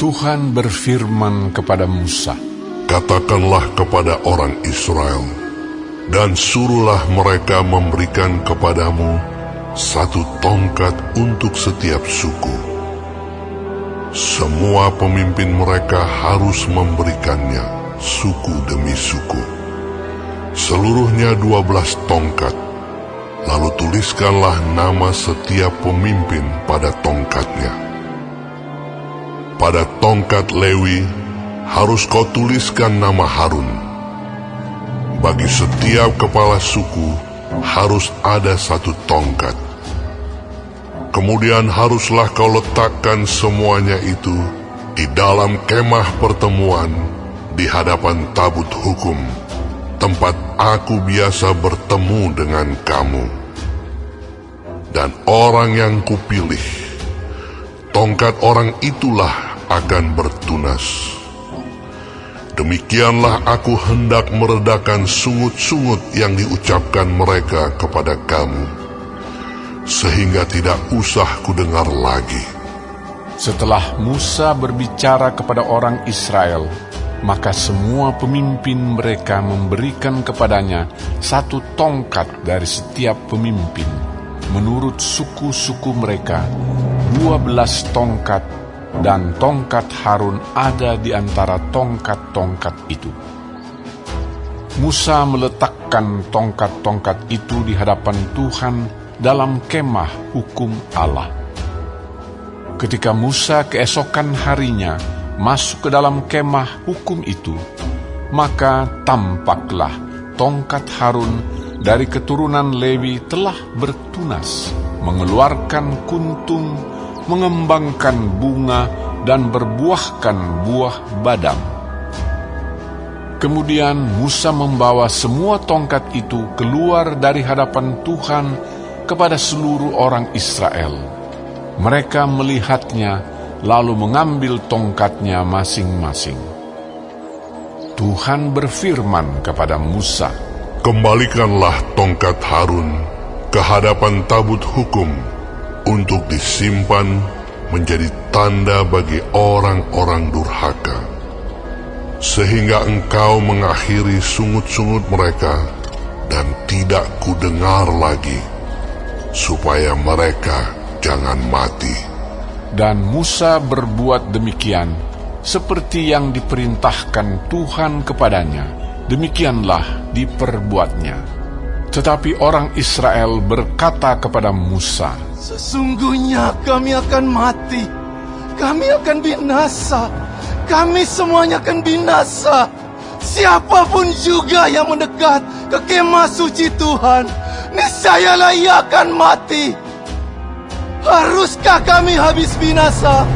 Tuhan berfirman kepada Musa, "Katakanlah kepada orang Israel, dan suruhlah mereka memberikan kepadamu 1 tongkat untuk setiap suku. Semua pemimpin mereka harus memberikannya, suku demi suku. Seluruhnya 12 tongkat. Lalu tuliskanlah nama setiap pemimpin pada tongkatnya. Pada tongkat Lewi harus kau tuliskan nama Harun. Bagi setiap kepala suku harus ada 1 tongkat. Kemudian haruslah kau letakkan semuanya itu di dalam kemah pertemuan di hadapan tabut hukum, tempat aku biasa bertemu dengan kamu. Dan orang yang kupilih, tongkat orang itulah akan bertunas. Demikianlah aku hendak meredakan sungut-sungut yang diucapkan mereka kepada kamu, sehingga tidak usah kudengar lagi." Setelah Musa berbicara kepada orang Israel, maka semua pemimpin mereka memberikan kepadanya 1 tongkat dari setiap pemimpin, menurut suku-suku mereka, 12 tongkat, dan tongkat Harun ada di antara tongkat-tongkat itu. Musa meletakkan tongkat-tongkat itu di hadapan Tuhan dalam kemah hukum Allah. Ketika Musa keesokan harinya masuk ke dalam kemah hukum itu, maka tampaklah tongkat Harun dari keturunan Lewi telah bertunas, mengeluarkan kuntum, mengembangkan bunga, dan berbuahkan buah badam. Kemudian Musa membawa semua tongkat itu keluar dari hadapan Tuhan kepada seluruh orang Israel. Mereka melihatnya, lalu mengambil tongkatnya masing-masing. Tuhan berfirman kepada Musa, "Kembalikanlah tongkat Harun ke hadapan tabut hukum untuk disimpan menjadi tanda bagi orang-orang durhaka, sehingga engkau mengakhiri sungut-sungut mereka dan tidak kudengar lagi, supaya mereka jangan mati." Dan Musa berbuat demikian, seperti yang diperintahkan Tuhan kepadanya, demikianlah diperbuatnya. Tetapi orang Israel berkata kepada Musa, "Sesungguhnya kami akan mati, kami akan binasa, kami semuanya akan binasa. Siapapun juga yang mendekat ke kemah suci Tuhan, niscayalah ia akan mati. Haruskah kami habis binasa?"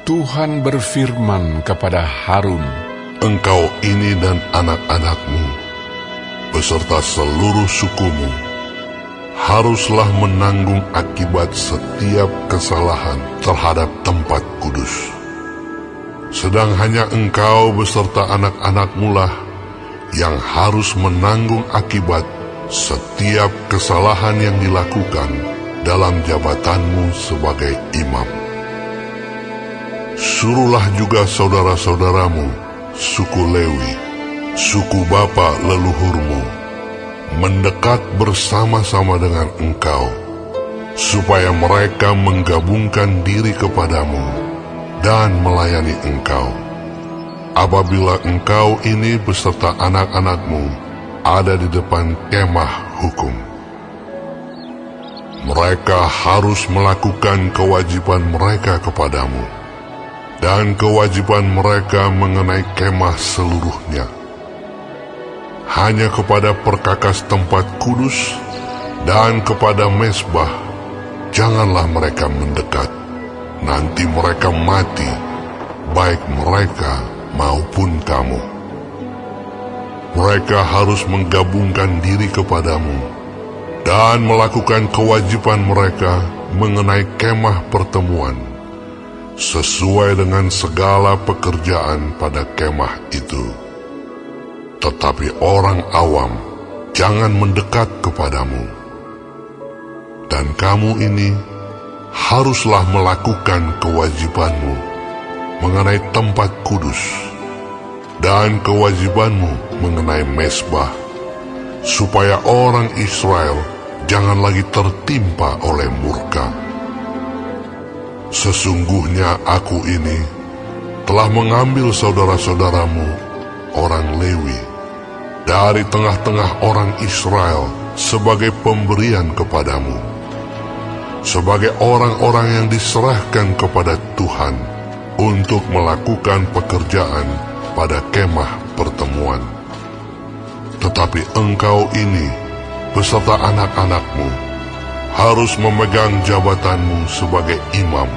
Tuhan berfirman kepada Harun, "Engkau ini dan anak-anakmu, beserta seluruh sukumu, haruslah menanggung akibat setiap kesalahan terhadap tempat kudus. Sedang hanya engkau beserta anak-anakmu lah yang harus menanggung akibat setiap kesalahan yang dilakukan dalam jabatanmu sebagai imam. Suruhlah juga saudara-saudaramu, suku Lewi, suku bapa leluhurmu, mendekat bersama-sama dengan engkau, supaya mereka menggabungkan diri kepadamu dan melayani engkau. Apabila engkau ini beserta anak-anakmu ada di depan kemah hukum, mereka harus melakukan kewajiban mereka kepadamu dan kewajiban mereka mengenai kemah seluruhnya. Hanya kepada perkakas tempat kudus dan kepada mezbah janganlah mereka mendekat, nanti mereka mati, baik mereka maupun kamu. Mereka harus menggabungkan diri kepadamu dan melakukan kewajiban mereka mengenai kemah pertemuan, sesuai dengan segala pekerjaan pada kemah itu. Tetapi orang awam jangan mendekat kepadamu. Dan kamu ini haruslah melakukan kewajibanmu mengenai tempat kudus dan kewajibanmu mengenai mezbah, supaya orang Israel jangan lagi tertimpa oleh murka. Sesungguhnya aku ini telah mengambil saudara-saudaramu, orang Lewi, dari tengah-tengah orang Israel sebagai pemberian kepadamu, sebagai orang-orang yang diserahkan kepada Tuhan untuk melakukan pekerjaan pada kemah pertemuan. Tetapi engkau ini beserta anak-anakmu harus memegang jabatanmu sebagai imam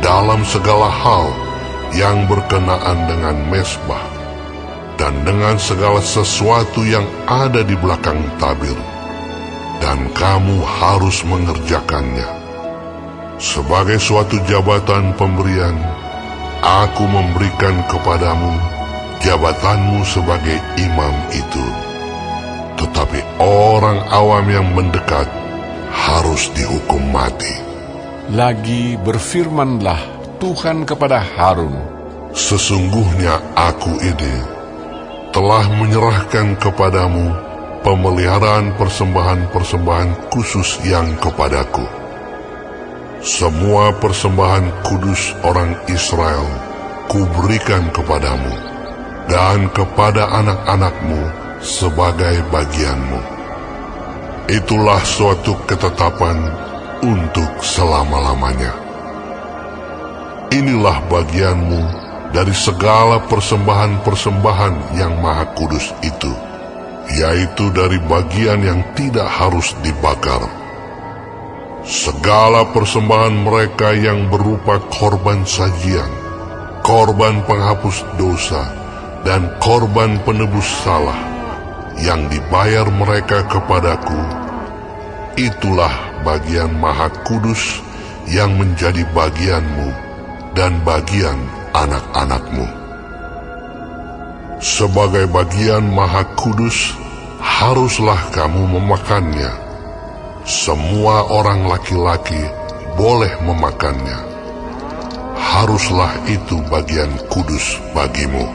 dalam segala hal yang berkenaan dengan mezbah dan dengan segala sesuatu yang ada di belakang tabir, dan kamu harus mengerjakannya. Sebagai suatu jabatan pemberian, aku memberikan kepadamu jabatanmu sebagai imam itu. Tetapi orang awam yang mendekat harus dihukum mati. Lagi berfirmanlah Tuhan kepada Harun, Sesungguhnya aku ini telah menyerahkan kepadamu pemeliharaan persembahan-persembahan khusus yang kepadaku. Semua persembahan kudus orang Israel kuberikan kepadamu dan kepada anak-anakmu sebagai bagianmu. Itulah suatu ketetapan untuk selama-lamanya. Inilah bagianmu dari segala persembahan-persembahan yang maha kudus itu, yaitu dari bagian yang tidak harus dibakar. Segala persembahan mereka yang berupa korban sajian, korban penghapus dosa, dan korban penebus salah, yang dibayar mereka kepadaku, itulah bagian maha kudus yang menjadi bagianmu dan bagian anak-anakmu. Sebagai bagian maha kudus, haruslah kamu memakannya. Semua orang laki-laki boleh memakannya. Haruslah itu bagian kudus bagimu.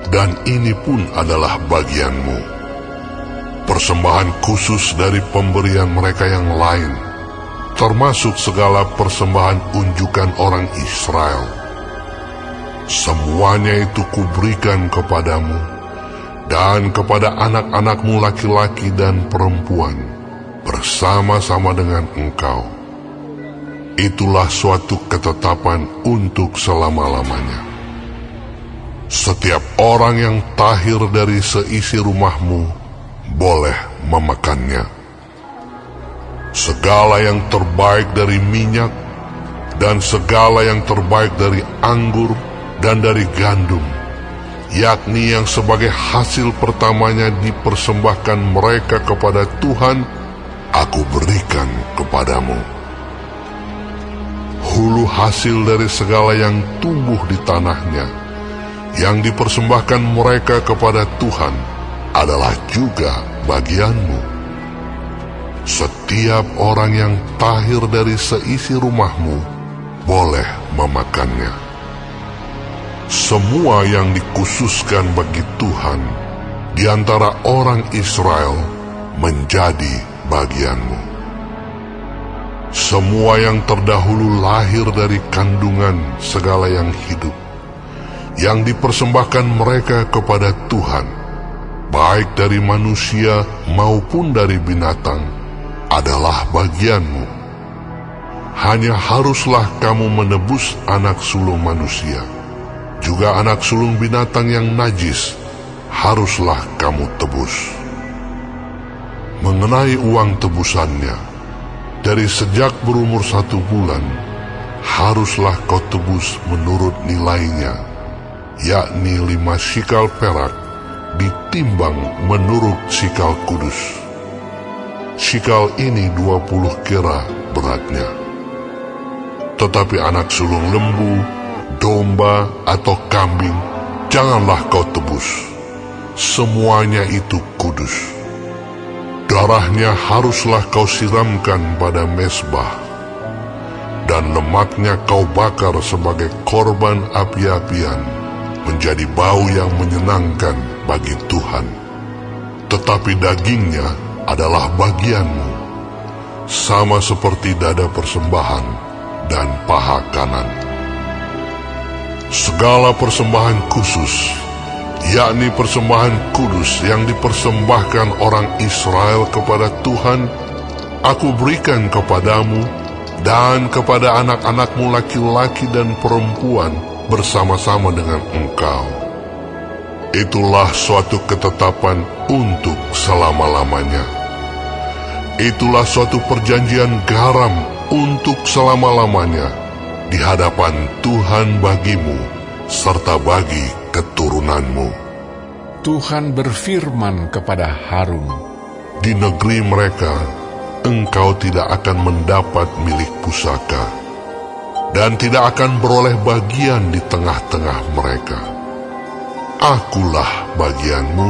Dan ini pun adalah bagianmu, persembahan khusus dari pemberian mereka yang lain, termasuk segala persembahan unjukan orang Israel. Semuanya itu kuberikan kepadamu dan kepada anak-anakmu laki-laki dan perempuan bersama-sama dengan engkau. Itulah suatu ketetapan untuk selama-lamanya. Setiap orang yang tahir dari seisi rumahmu boleh memakannya. Segala yang terbaik dari minyak dan segala yang terbaik dari anggur dan dari gandum, yakni yang sebagai hasil pertamanya dipersembahkan mereka kepada Tuhan, aku berikan kepadamu. Hulu hasil dari segala yang tumbuh di tanahnya, yang dipersembahkan mereka kepada Tuhan, adalah juga bagianmu. Setiap orang yang tahir dari seisi rumahmu boleh memakannya. Semua yang dikhususkan bagi Tuhan di antara orang Israel menjadi bagianmu. Semua yang terdahulu lahir dari kandungan segala yang hidup, yang dipersembahkan mereka kepada Tuhan, baik dari manusia maupun dari binatang, adalah bagianmu. Hanya haruslah kamu menebus anak sulung manusia, juga anak sulung binatang yang najis haruslah kamu tebus. Mengenai uang tebusannya, dari sejak berumur 1 bulan, haruslah kau tebus menurut nilainya, yakni 5 sikal perak, ditimbang menurut sikal kudus. Sikal ini 20 kera beratnya. Tetapi anak sulung lembu, domba, atau kambing janganlah kau tebus, semuanya itu kudus. Darahnya haruslah kau siramkan pada mezbah, dan lemaknya kau bakar sebagai korban api-apian, menjadi bau yang menyenangkan bagi Tuhan. Tetapi dagingnya adalah bagianmu, sama seperti dada persembahan dan paha kanan. Segala persembahan khusus, yakni persembahan kudus yang dipersembahkan orang Israel kepada Tuhan, aku berikan kepadamu dan kepada anak-anakmu laki-laki dan perempuan bersama-sama dengan engkau. Itulah suatu ketetapan untuk selama-lamanya. Itulah suatu perjanjian garam untuk selama-lamanya di hadapan Tuhan bagimu serta bagi keturunanmu. Tuhan berfirman kepada Harun, Di negeri mereka engkau tidak akan mendapat milik pusaka, dan tidak akan beroleh bagian di tengah-tengah mereka. Akulah bagianmu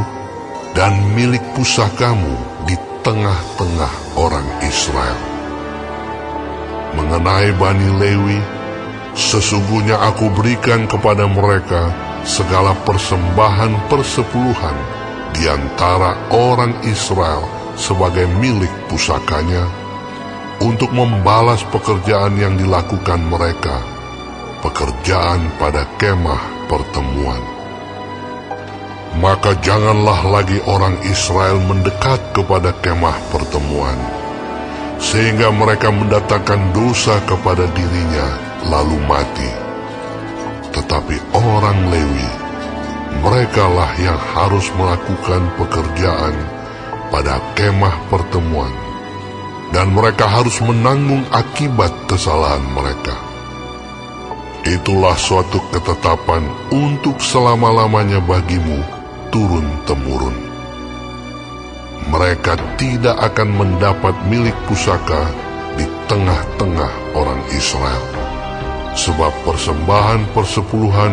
dan milik pusakamu di tengah-tengah orang Israel. Mengenai Bani Lewi, sesungguhnya aku berikan kepada mereka segala persembahan persepuluhan di antara orang Israel sebagai milik pusakanya, untuk membalas pekerjaan yang dilakukan mereka, pekerjaan pada kemah pertemuan. Maka janganlah lagi orang Israel mendekat kepada kemah pertemuan, sehingga mereka mendatangkan dosa kepada dirinya lalu mati. Tetapi orang Lewi, merekalah yang harus melakukan pekerjaan pada kemah pertemuan, dan mereka harus menanggung akibat kesalahan mereka. Itulah suatu ketetapan untuk selama-lamanya bagimu turun-temurun. Mereka tidak akan mendapat milik pusaka di tengah-tengah orang Israel, sebab persembahan persepuluhan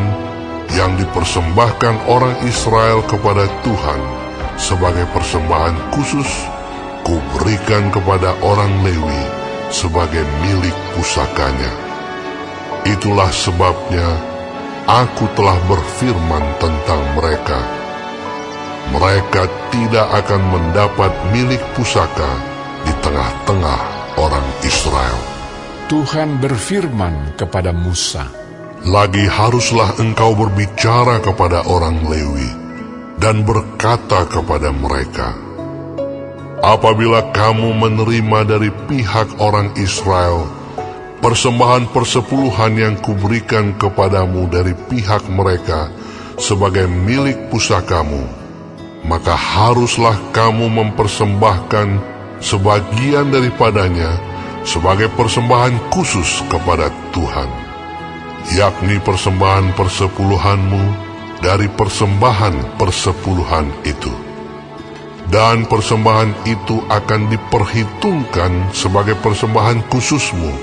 yang dipersembahkan orang Israel kepada Tuhan sebagai persembahan khusus, kuberikan kepada orang Lewi sebagai milik pusakanya. Itulah sebabnya aku telah berfirman tentang mereka. Mereka tidak akan mendapat milik pusaka di tengah-tengah orang Israel. Tuhan berfirman kepada Musa, Lagi haruslah engkau berbicara kepada orang Lewi dan berkata kepada mereka, apabila kamu menerima dari pihak orang Israel persembahan persepuluhan yang kuberikan kepadamu dari pihak mereka sebagai milik pusakamu, maka haruslah kamu mempersembahkan sebagian daripadanya sebagai persembahan khusus kepada Tuhan, yakni persembahan persepuluhanmu dari persembahan persepuluhan itu. Dan persembahan itu akan diperhitungkan sebagai persembahan khususmu,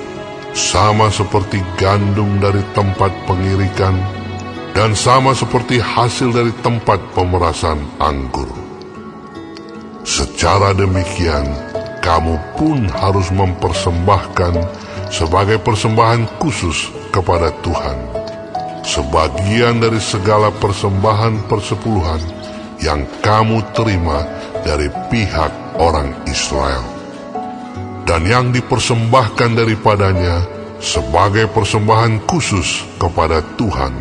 sama seperti gandum dari tempat pengirikan, dan sama seperti hasil dari tempat pemerasan anggur. Secara demikian, kamu pun harus mempersembahkan sebagai persembahan khusus kepada Tuhan sebagian dari segala persembahan persepuluhan yang kamu terima dari pihak orang Israel, dan yang dipersembahkan daripadanya sebagai persembahan khusus kepada Tuhan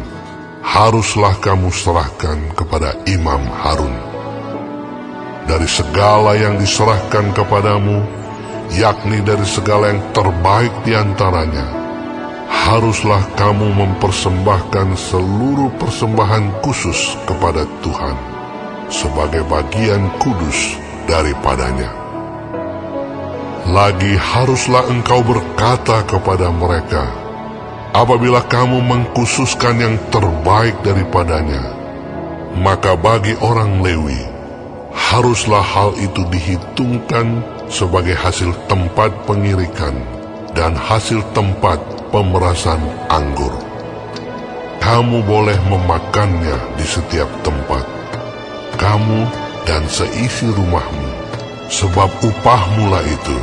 haruslah kamu serahkan kepada Imam Harun. Dari segala yang diserahkan kepadamu, yakni dari segala yang terbaik di antaranya, haruslah kamu mempersembahkan seluruh persembahan khusus kepada Tuhan sebagai bagian kudus daripadanya. Lagi haruslah engkau berkata kepada mereka, apabila kamu mengkhususkan yang terbaik daripadanya, maka bagi orang Lewi haruslah hal itu dihitungkan sebagai hasil tempat pengirikan dan hasil tempat pemerasan anggur. Kamu boleh memakannya di setiap tempat. kamu dan seisi rumahmu, sebab upahmulah itu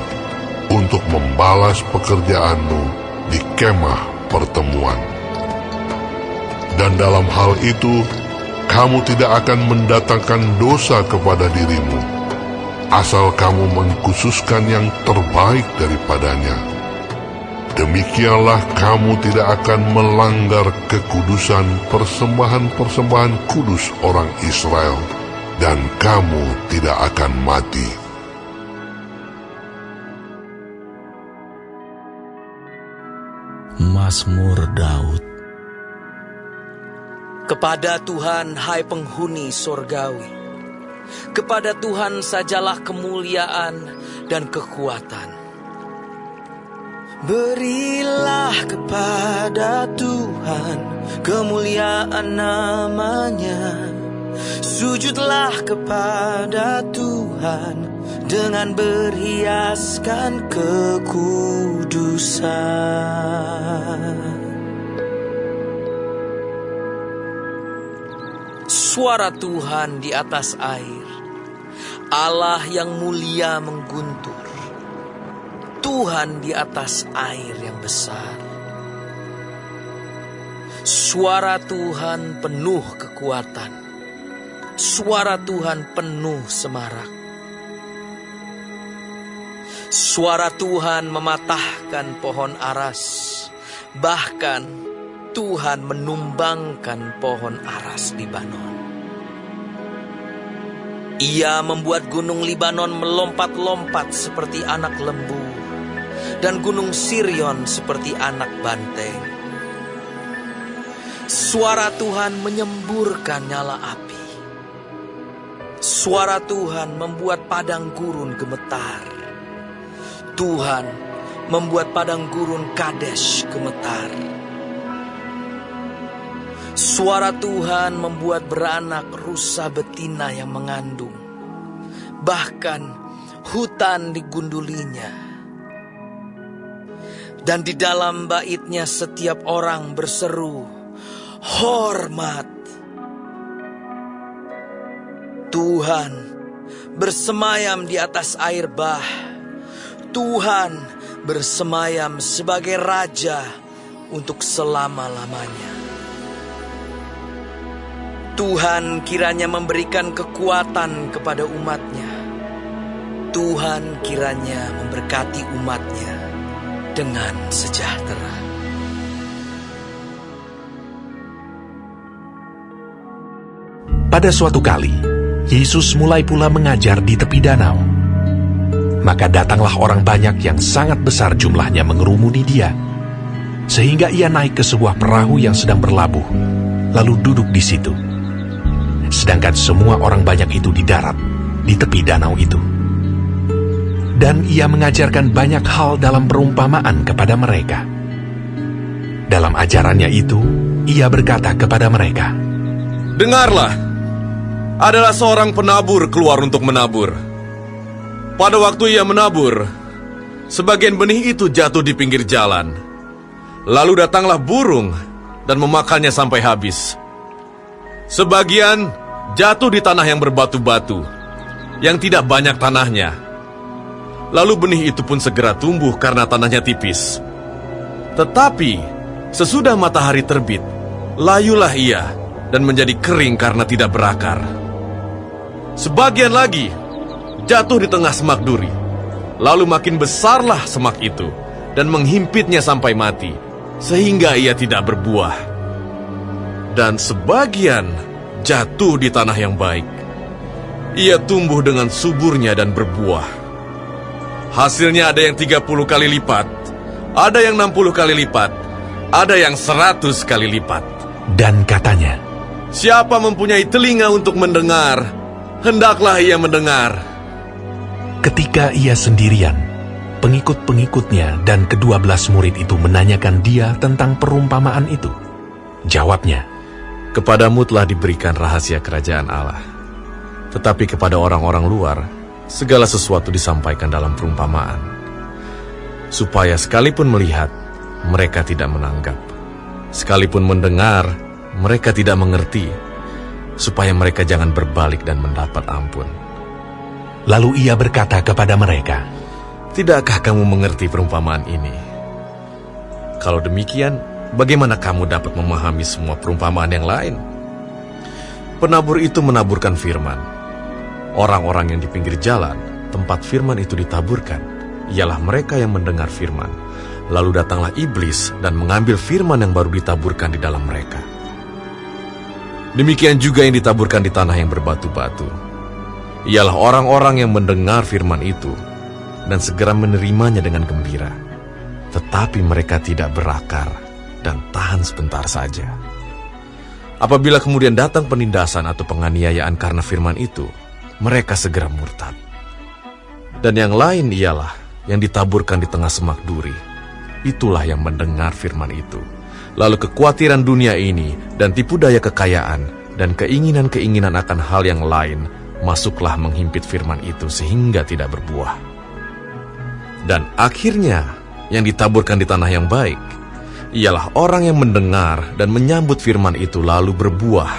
untuk membalas pekerjaanmu di kemah pertemuan. Dan dalam hal itu, kamu tidak akan mendatangkan dosa kepada dirimu, asal kamu mengkhususkan yang terbaik daripadanya. Demikianlah kamu tidak akan melanggar kekudusan persembahan-persembahan kudus orang Israel, dan kamu tidak akan mati. Mazmur Daud. Kepada Tuhan, hai penghuni sorgawi, kepada Tuhan sajalah kemuliaan dan kekuatan. Berilah kepada Tuhan kemuliaan namanya. Sujudlah kepada Tuhan dengan berhiaskan kekudusan. Suara Tuhan di atas air, Allah yang mulia mengguntur. Tuhan di atas air yang besar. Suara Tuhan penuh kekuatan. Suara Tuhan penuh semarak. Suara Tuhan mematahkan pohon aras. Bahkan Tuhan menumbangkan pohon aras Libanon. Ia membuat gunung Libanon melompat-lompat seperti anak lembu, dan gunung Sirion seperti anak banteng. Suara Tuhan menyemburkan nyala api. Suara Tuhan membuat padang gurun gemetar. Tuhan membuat padang gurun Kadesh gemetar. Suara Tuhan membuat beranak rusa betina yang mengandung. Bahkan hutan digundulinya. Dan di dalam baitnya setiap orang berseru, hormat. Tuhan bersemayam di atas air bah. Tuhan bersemayam sebagai raja untuk selama-lamanya. Tuhan kiranya memberikan kekuatan kepada umatnya. Tuhan kiranya memberkati umatnya dengan sejahtera. Pada suatu kali, Yesus mulai pula mengajar di tepi danau. Maka datanglah orang banyak yang sangat besar jumlahnya mengerumuni dia, sehingga ia naik ke sebuah perahu yang sedang berlabuh, lalu duduk di situ. Sedangkan semua orang banyak itu di darat, di tepi danau itu. Dan ia mengajarkan banyak hal dalam perumpamaan kepada mereka. Dalam ajarannya itu, ia berkata kepada mereka, dengarlah, adalah seorang penabur keluar untuk menabur. Pada waktu ia menabur, sebagian benih itu jatuh di pinggir jalan. Lalu datanglah burung dan memakannya sampai habis. Sebagian jatuh di tanah yang berbatu-batu, yang tidak banyak tanahnya. Lalu benih itu pun segera tumbuh karena tanahnya tipis. Tetapi sesudah matahari terbit, layulah ia dan menjadi kering karena tidak berakar. Sebagian lagi jatuh di tengah semak duri. Lalu makin besarlah semak itu dan menghimpitnya sampai mati, sehingga ia tidak berbuah. Dan sebagian jatuh di tanah yang baik. Ia tumbuh dengan suburnya dan berbuah. Hasilnya ada yang 30 kali lipat, ada yang 60 kali lipat, ada yang 100 kali lipat. dan katanya, siapa mempunyai telinga untuk mendengar, hendaklah ia mendengar. ketika ia sendirian, pengikut-pengikutnya dan ke-12 murid itu menanyakan dia tentang perumpamaan itu. Jawabnya, Kepadamu telah diberikan rahasia kerajaan Allah. Tetapi kepada orang-orang luar, segala sesuatu disampaikan dalam perumpamaan, supaya sekalipun melihat, mereka tidak menanggap. Sekalipun mendengar, mereka tidak mengerti. supaya mereka jangan berbalik dan mendapat ampun. Lalu ia berkata kepada mereka, Tidakkah kamu mengerti perumpamaan ini? Kalau demikian, bagaimana kamu dapat memahami semua perumpamaan yang lain? Penabur itu menaburkan firman. Orang-orang yang di pinggir jalan, tempat firman itu ditaburkan, ialah mereka yang mendengar firman. Lalu datanglah iblis dan mengambil firman yang baru ditaburkan di dalam mereka. Demikian juga yang ditaburkan di tanah yang berbatu-batu. Ialah orang-orang yang mendengar firman itu dan segera menerimanya dengan gembira. Tetapi mereka tidak berakar dan tahan sebentar saja. Apabila kemudian datang penindasan atau penganiayaan karena firman itu, mereka segera murtad. Dan yang lain ialah yang ditaburkan di tengah semak duri. Itulah yang mendengar firman itu. Lalu kekhawatiran dunia ini dan tipu daya kekayaan dan keinginan-keinginan akan hal yang lain masuklah menghimpit firman itu sehingga tidak berbuah. Dan akhirnya yang ditaburkan di tanah yang baik ialah orang yang mendengar dan menyambut firman itu lalu berbuah.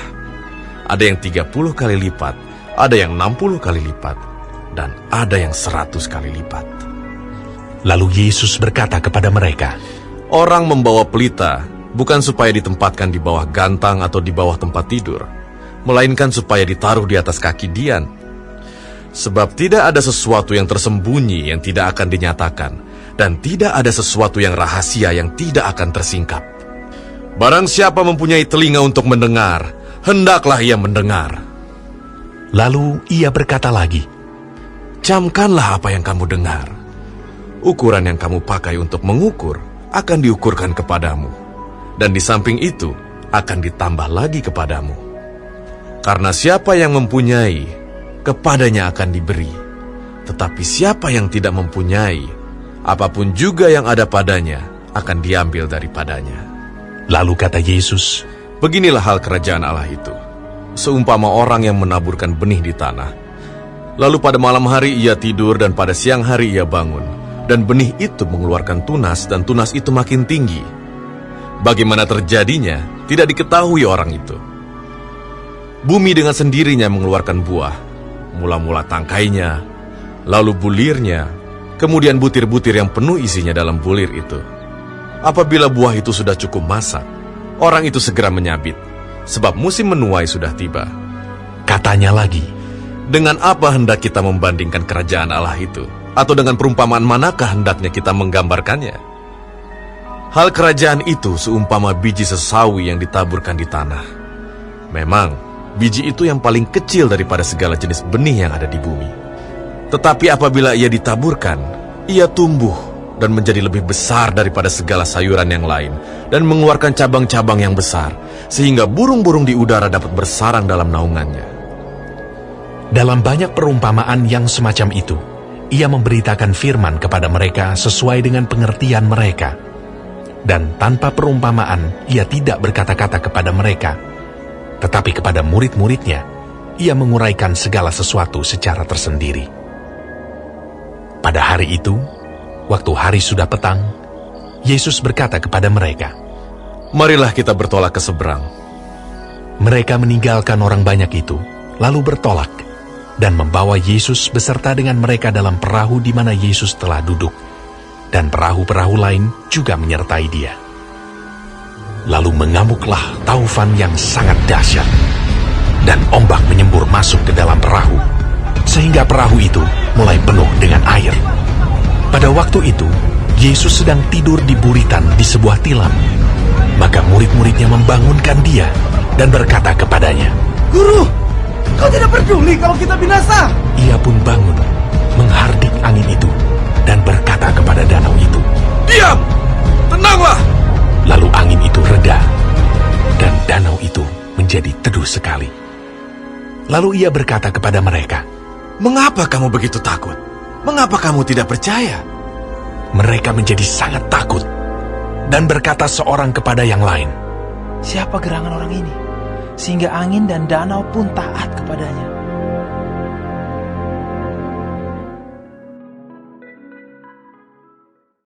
Ada yang 30 kali lipat, ada yang 60 kali lipat, dan ada yang 100 kali lipat. lalu Yesus berkata kepada mereka, Orang membawa pelita bukan supaya ditempatkan di bawah gantang atau di bawah tempat tidur, melainkan supaya ditaruh di atas kaki Dian. Sebab tidak ada sesuatu yang tersembunyi yang tidak akan dinyatakan, dan tidak ada sesuatu yang rahasia yang tidak akan tersingkap. Barang siapa mempunyai telinga untuk mendengar, hendaklah ia mendengar. Lalu ia berkata lagi, Camkanlah apa yang kamu dengar. Ukuran yang kamu pakai untuk mengukur akan diukurkan kepadamu, dan di samping itu akan ditambah lagi kepadamu. Karena siapa yang mempunyai, kepadanya akan diberi. Tetapi siapa yang tidak mempunyai, apapun juga yang ada padanya akan diambil daripadanya. Lalu kata Yesus, Beginilah hal kerajaan Allah itu. Seumpama orang yang menaburkan benih di tanah. Lalu pada malam hari ia tidur dan pada siang hari ia bangun. Dan benih itu mengeluarkan tunas dan tunas itu makin tinggi. Bagaimana terjadinya tidak diketahui orang itu. Bumi dengan sendirinya mengeluarkan buah. Mula-mula tangkainya, lalu bulirnya, kemudian butir-butir yang penuh isinya dalam bulir itu. Apabila buah itu sudah cukup masak, orang itu segera menyabit, sebab musim menuai sudah tiba. katanya lagi, Dengan apa hendak kita membandingkan kerajaan Allah itu? Atau dengan perumpamaan manakah hendaknya kita menggambarkannya? Hal kerajaan itu seumpama biji sesawi yang ditaburkan di tanah. Memang, biji itu yang paling kecil daripada segala jenis benih yang ada di bumi. Tetapi apabila ia ditaburkan, ia tumbuh dan menjadi lebih besar daripada segala sayuran yang lain, dan mengeluarkan cabang-cabang yang besar, sehingga burung-burung di udara dapat bersarang dalam naungannya. dalam banyak perumpamaan yang semacam itu, ia memberitakan firman kepada mereka sesuai dengan pengertian mereka. Dan tanpa perumpamaan, ia tidak berkata-kata kepada mereka. Tetapi kepada murid-muridnya, ia menguraikan segala sesuatu secara tersendiri. Pada hari itu, waktu hari sudah petang, Yesus berkata kepada mereka, Marilah kita bertolak ke seberang. Mereka meninggalkan orang banyak itu, lalu bertolak, dan membawa Yesus beserta dengan mereka dalam perahu di mana Yesus telah duduk, dan perahu-perahu lain juga menyertai dia. Lalu mengamuklah taufan yang sangat dahsyat, dan ombak menyembur masuk ke dalam perahu, sehingga perahu itu mulai penuh dengan air. Pada waktu itu, Yesus sedang tidur di buritan di sebuah tilam. Maka murid-muridnya membangunkan dia dan berkata kepadanya, Guru, kau tidak peduli kalau kita binasa? Ia pun bangun, menghardik angin itu, dan berkata kepada danau itu, Diam! Tenanglah! Lalu angin itu reda, dan danau itu menjadi teduh sekali. Lalu ia berkata kepada mereka, Mengapa kamu begitu takut? Mengapa kamu tidak percaya? Mereka menjadi sangat takut, dan berkata seorang kepada yang lain, Siapa gerangan orang ini, sehingga angin dan danau pun taat kepadanya?